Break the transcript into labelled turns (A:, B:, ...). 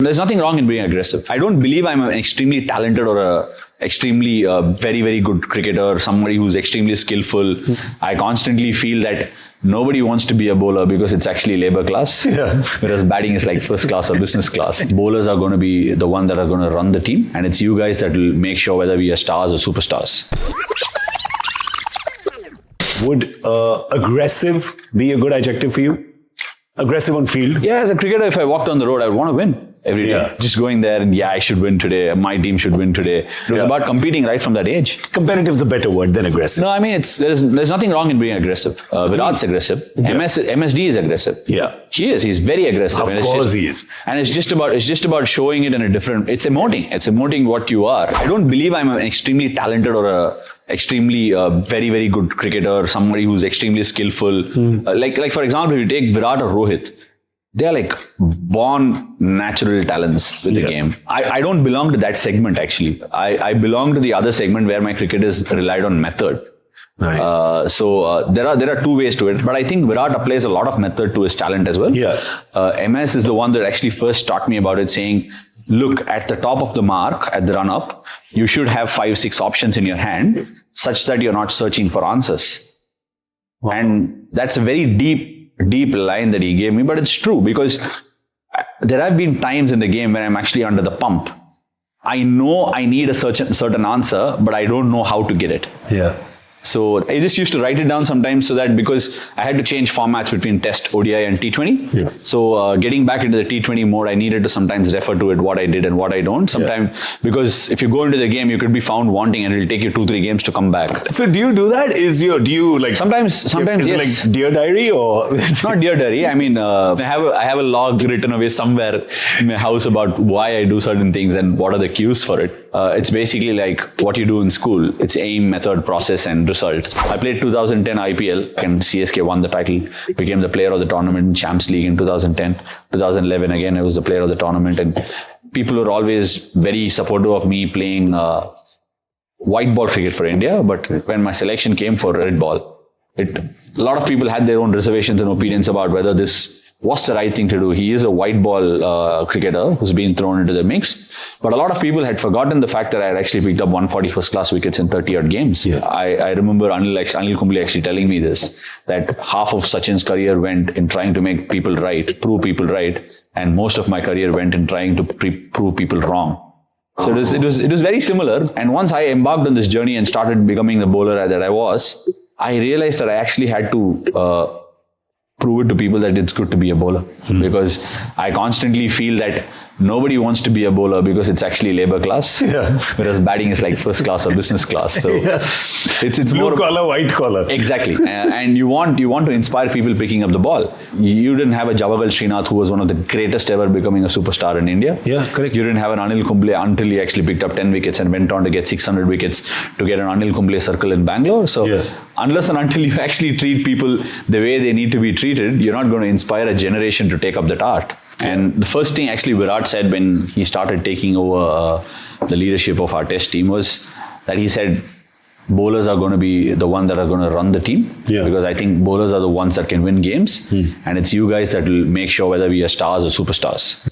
A: There's nothing wrong in being aggressive. I don't believe I'm an extremely talented or a extremely very, very good cricketer, somebody who's extremely skillful. I constantly feel that nobody wants to be a bowler because it's actually labor class.
B: Yeah.
A: Whereas batting is like first class or business class. Bowlers are going to be the one that are going to run the team. And it's you guys that will make sure whether we are stars or superstars.
B: Would aggressive be a good adjective for you? Aggressive on field?
A: Yeah, as a cricketer, if I walked on the road, I would want to win every day.
B: Yeah.
A: Just going there and I should win today. My team should win today. It was about competing right from that age.
B: Competitive is a better word than aggressive.
A: No, I mean, there's nothing wrong in being aggressive. Virat's aggressive. MSD is aggressive.
B: Yeah.
A: He is. He's very aggressive.
B: Of course he is.
A: And it's just about showing it in a different, it's emoting. It's emoting what you are. I don't believe I'm an extremely talented or a extremely very, very good cricketer, somebody who's extremely skillful. Like for example, if you take Virat or Rohit, they are like born natural talents with the game. I don't belong to that segment actually. I belong to the other segment where my cricket is relied on method.
B: Nice.
A: There are two ways to it, but I think Virat applies a lot of method to his talent as well.
B: Yeah.
A: MS is the one that actually first taught me about it, saying, look, at the top of the mark, at the run-up, you should have 5-6 options in your hand, such that you're not searching for answers. Wow. And that's a very deep line that he gave me, but it's true because there have been times in the game when I'm actually under the pump. I know I need a certain answer, but I don't know how to get it.
B: Yeah.
A: So I just used to write it down sometimes so that because I had to change formats between Test, ODI and T20.
B: Yeah.
A: So getting back into the T20 mode, I needed to sometimes refer to it, what I did and what I don't. Sometimes because if you go into the game, you could be found wanting and it'll take you 2-3 games to come back.
B: So do you do that? Do you like
A: sometimes
B: is
A: yes.
B: it like Dear Diary or
A: it's not Dear Diary. I mean, I have a log written away somewhere in my house about why I do certain things and what are the cues for it. It's basically like what you do in school. It's aim, method, process and result. I played 2010 IPL and CSK won the title, became the player of the tournament in Champs League in 2010. 2011 again, I was the player of the tournament, and people were always very supportive of me playing white ball cricket for India. But when my selection came for red ball, a lot of people had their own reservations and opinions about whether this was the right thing to do. He is a white ball cricketer who's been thrown into the mix. But a lot of people had forgotten the fact that I had actually picked up 140 first class wickets in 30 odd games. Yeah. I remember Anil Kumble actually telling me this, that half of Sachin's career went in trying to make people right, prove people right, and most of my career went in trying to prove people wrong. So it was very similar. And once I embarked on this journey and started becoming the bowler that I was, I realized that I actually had to prove it to people that it's good to be a bowler. Because I constantly feel that nobody wants to be a bowler because it's actually labor class. Yeah. Whereas batting is like first class or business class. So it's
B: blue
A: more
B: collar, white collar.
A: Exactly. And you want to inspire people picking up the ball. You didn't have a Javagal Srinath who was one of the greatest ever becoming a superstar in India.
B: Yeah, correct.
A: You didn't have an Anil Kumble until he actually picked up 10 wickets and went on to get 600 wickets to get an Anil Kumble circle in Bangalore. So unless and until you actually treat people the way they need to be treated, you're not going to inspire a generation to take up that art. And the first thing actually Virat said when he started taking over the leadership of our test team was that he said, bowlers are going to be the one that are going to run the team. Yeah. Because I think bowlers are the ones that can win games. And it's you guys that will make sure whether we are stars or superstars.